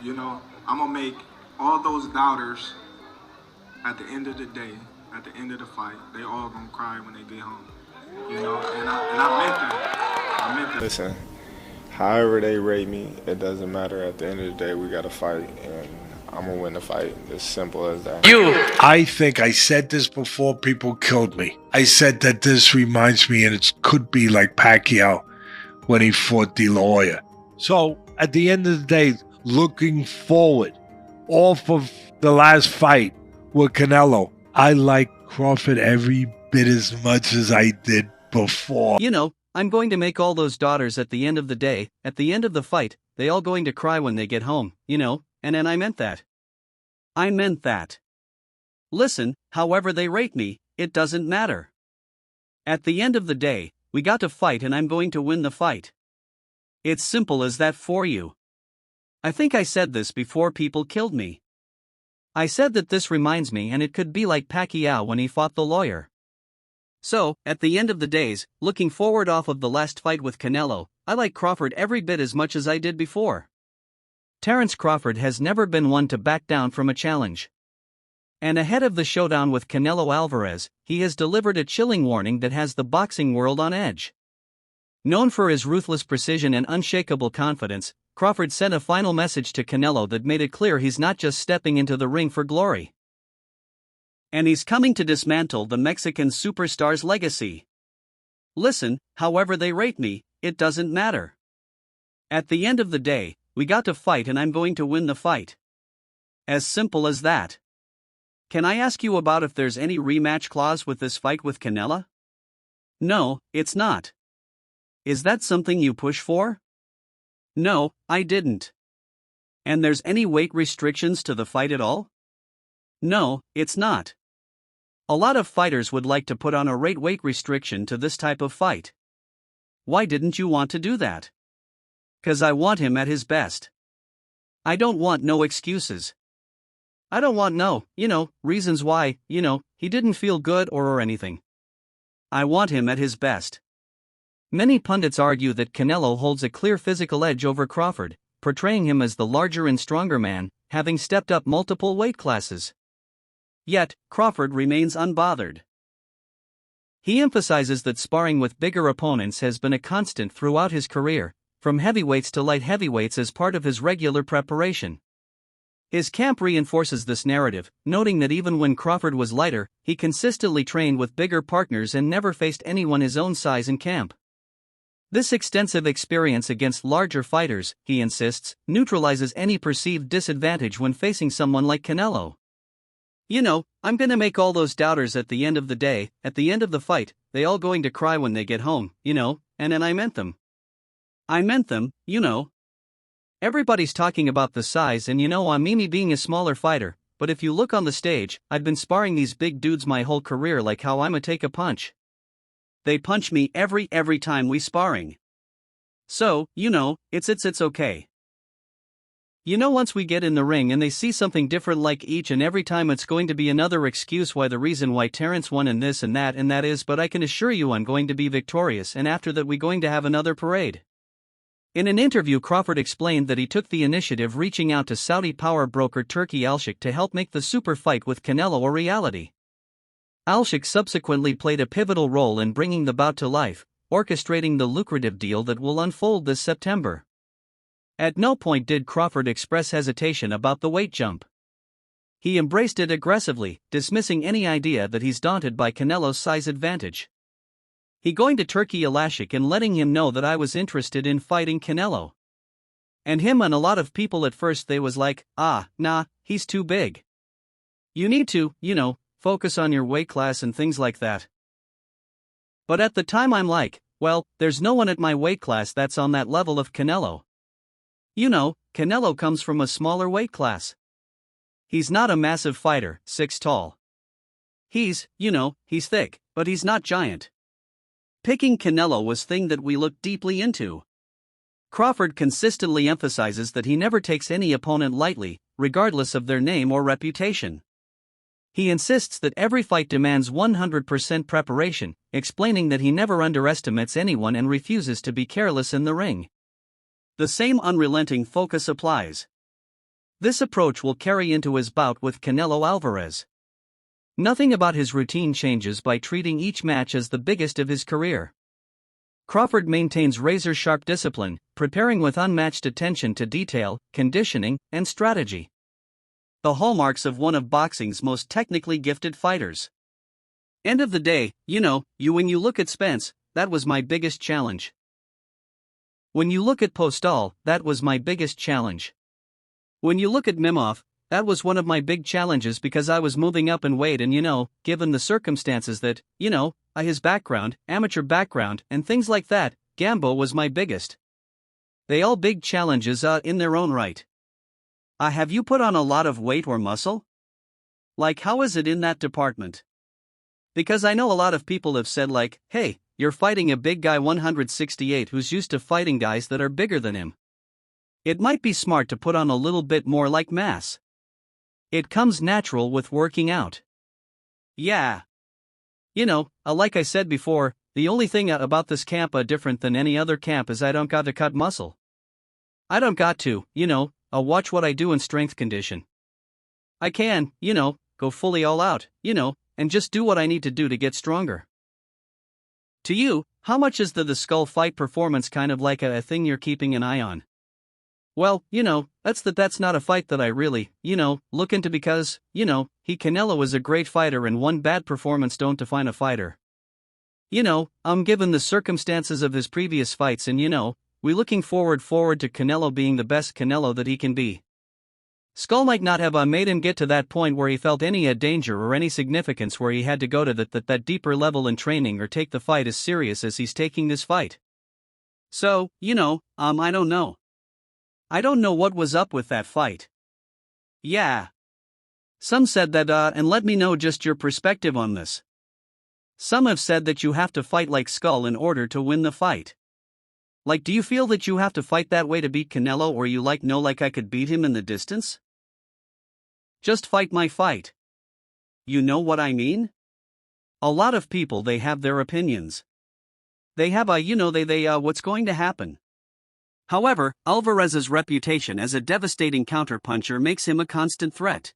You know, I'm gonna make all those doubters at the end of the day, at the end of the fight, they all gonna cry when they get home. You know, and I meant that. I meant that. Listen, however they rate me, it doesn't matter. At the end of the day, we got to fight, and I'm going to win the fight. As simple as that. I think I said this before people killed me. I said that this reminds me, and it could be like Pacquiao when he fought De La Hoya. So, at the end of the day, looking forward, off of the last fight with Canelo, I like Crawford every bit as much as I did before. You know, I'm going to make all those daughters at the end of the day, at the end of the fight, they all going to cry when they get home, you know, and I meant that. I meant that. Listen, however they rate me, it doesn't matter. At the end of the day, we got to fight and I'm going to win the fight. It's simple as that for you. I think I said this before people killed me. I said that this reminds me and it could be like Pacquiao when he fought the lawyer. So, at the end of the days, looking forward off of the last fight with Canelo, I like Crawford every bit as much as I did before. Terence Crawford has never been one to back down from a challenge. And ahead of the showdown with Canelo Alvarez, he has delivered a chilling warning that has the boxing world on edge. Known for his ruthless precision and unshakable confidence, Crawford sent a final message to Canelo that made it clear he's not just stepping into the ring for glory. And he's coming to dismantle the Mexican superstar's legacy. Listen, however they rate me, it doesn't matter. At the end of the day, we got to fight and I'm going to win the fight. As simple as that. Can I ask you about if there's any rematch clause with this fight with Canelo? No, it's not. Is that something you push for? No, I didn't. And there's any weight restrictions to the fight at all? No, it's not. A lot of fighters would like to put on a weight restriction to this type of fight. Why didn't you want to do that? 'Cause I want him at his best. I don't want no excuses. I don't want no, reasons why, he didn't feel good or anything. I want him at his best. Many pundits argue that Canelo holds a clear physical edge over Crawford, portraying him as the larger and stronger man, having stepped up multiple weight classes. Yet, Crawford remains unbothered. He emphasizes that sparring with bigger opponents has been a constant throughout his career, from heavyweights to light heavyweights as part of his regular preparation. His camp reinforces this narrative, noting that even when Crawford was lighter, he consistently trained with bigger partners and never faced anyone his own size in camp. This extensive experience against larger fighters, he insists, neutralizes any perceived disadvantage when facing someone like Canelo. I'm gonna make all those doubters at the end of the day, at the end of the fight, they all going to cry when they get home, and I meant them. I meant them, Everybody's talking about the size and I'm me being a smaller fighter, but if you look on the stage, I've been sparring these big dudes my whole career like how I'ma take a punch. They punch me every time we sparring. So, it's okay. Once we get in the ring and they see something different like each and every time it's going to be another excuse why the reason why Terence won and that is, but I can assure you I'm going to be victorious and after that we going to have another parade. In an interview Crawford explained that he took the initiative reaching out to Saudi power broker Turki Al-Sheikh to help make the super fight with Canelo a reality. Al-Sheikh subsequently played a pivotal role in bringing the bout to life, orchestrating the lucrative deal that will unfold this September. At no point did Crawford express hesitation about the weight jump. He embraced it aggressively, dismissing any idea that he's daunted by Canelo's size advantage. He going to Turki Al-Sheikh and letting him know that I was interested in fighting Canelo. And him and a lot of people at first they was like, nah, he's too big. You need to, focus on your weight class and things like that. But at the time I'm like, well, there's no one at my weight class that's on that level of Canelo. Canelo comes from a smaller weight class. He's not a massive fighter, 6 tall. He's thick, but he's not giant. Picking Canelo was thing that we looked deeply into. Crawford consistently emphasizes that he never takes any opponent lightly, regardless of their name or reputation. He insists that every fight demands 100% preparation, explaining that he never underestimates anyone and refuses to be careless in the ring. The same unrelenting focus applies. This approach will carry into his bout with Canelo Alvarez. Nothing about his routine changes by treating each match as the biggest of his career. Crawford maintains razor-sharp discipline, preparing with unmatched attention to detail, conditioning, and strategy. The hallmarks of one of boxing's most technically gifted fighters. End of the day, when you look at Spence, that was my biggest challenge. When you look at Postal, that was my biggest challenge. When you look at Mimov, that was one of my big challenges because I was moving up in weight and given the circumstances that, his background, amateur background, and things like that, Gambo was my biggest. They all big challenges in their own right. Have you put on a lot of weight or muscle? Like, how is it in that department? Because I know a lot of people have said like, hey, you're fighting a big guy 168 who's used to fighting guys that are bigger than him. It might be smart to put on a little bit more like mass. It comes natural with working out. Yeah. Like I said before, the only thing about this camp different than any other camp is I don't got to cut muscle. I don't got to, watch what I do in strength condition. I can, go fully all out, and just do what I need to do to get stronger. To you, how much is the skull fight performance kind of like a thing you're keeping an eye on? Well, that's not a fight that I really, look into because, Canelo is a great fighter and one bad performance don't define a fighter. Given the circumstances of his previous fights and we looking forward to Canelo being the best Canelo that he can be. Skull might not have made him get to that point where he felt any danger or any significance where he had to go to that deeper level in training or take the fight as serious as he's taking this fight. So, I don't know. I don't know what was up with that fight. Yeah. Some said that and let me know just your perspective on this. Some have said that you have to fight like Skull in order to win the fight. Like, do you feel that you have to fight that way to beat Canelo or you like I could beat him in the distance? Just fight my fight. You know what I mean? A lot of people they have their opinions. They have what's going to happen. However, Alvarez's reputation as a devastating counterpuncher makes him a constant threat.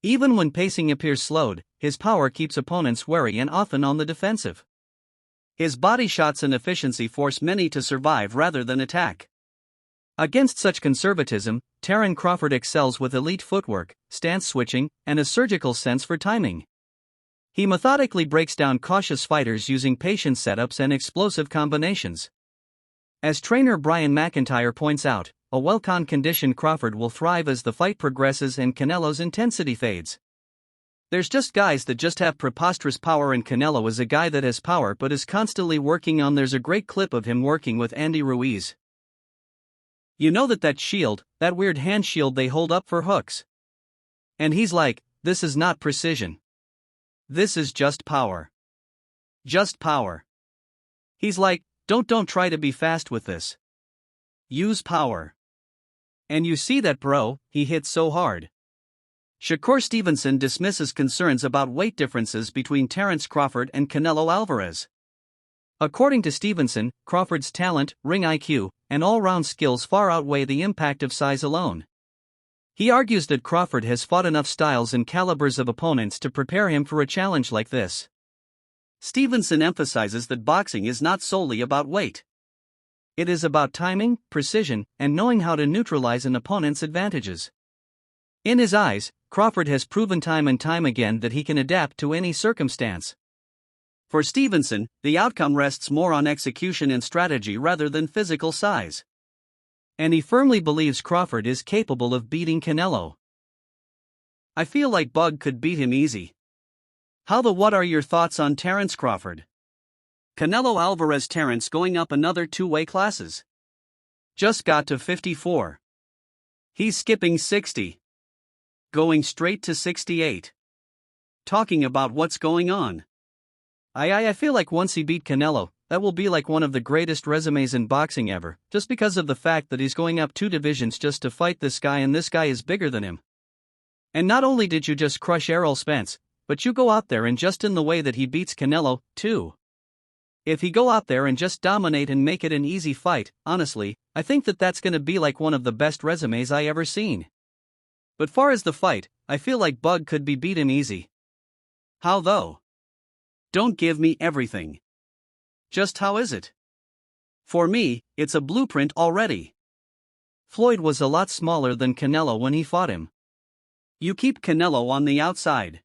Even when pacing appears slowed, his power keeps opponents wary and often on the defensive. His body shots and efficiency force many to survive rather than attack. Against such conservatism, Terence Crawford excels with elite footwork, stance switching, and a surgical sense for timing. He methodically breaks down cautious fighters using patient setups and explosive combinations. As trainer Brian McIntyre points out, a well-conditioned Crawford will thrive as the fight progresses and Canelo's intensity fades. There's just guys that just have preposterous power and Canelo is a guy that has power but is constantly working on. There's a great clip of him working with Andy Ruiz. That shield, that weird hand shield they hold up for hooks. And he's like, this is not precision. This is just power. Just power. He's like, don't try to be fast with this. Use power. And you see that, bro, he hits so hard. Shakur Stevenson dismisses concerns about weight differences between Terence Crawford and Canelo Alvarez. According to Stevenson, Crawford's talent, ring IQ, and all-round skills far outweigh the impact of size alone. He argues that Crawford has fought enough styles and calibers of opponents to prepare him for a challenge like this. Stevenson emphasizes that boxing is not solely about weight. It is about timing, precision, and knowing how to neutralize an opponent's advantages. In his eyes, Crawford has proven time and time again that he can adapt to any circumstance. For Stevenson, the outcome rests more on execution and strategy rather than physical size. And he firmly believes Crawford is capable of beating Canelo. I feel like Bug could beat him easy. What are your thoughts on Terence Crawford? Canelo Alvarez. Terence going up another 2 weight classes. Just got to 54. He's skipping 60. Going straight to 68. Talking about what's going on. I feel like once he beat Canelo, that will be like one of the greatest resumes in boxing ever, just because of the fact that he's going up 2 divisions just to fight this guy and this guy is bigger than him. And not only did you just crush Errol Spence, but you go out there and just in the way that he beats Canelo, too. If he go out there and just dominate and make it an easy fight, honestly, I think that's gonna be like one of the best resumes I ever seen. But far as the fight, I feel like Bug could be beat him easy. How though? Don't give me everything. Just how is it? For me, it's a blueprint already. Floyd was a lot smaller than Canelo when he fought him. You keep Canelo on the outside.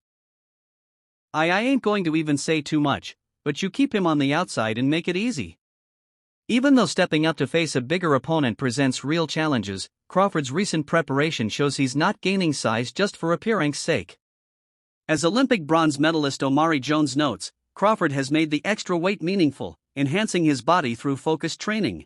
I ain't going to even say too much, but you keep him on the outside and make it easy. Even though stepping up to face a bigger opponent presents real challenges, Crawford's recent preparation shows he's not gaining size just for appearing's sake. As Olympic bronze medalist Omari Jones notes, Crawford has made the extra weight meaningful, enhancing his body through focused training.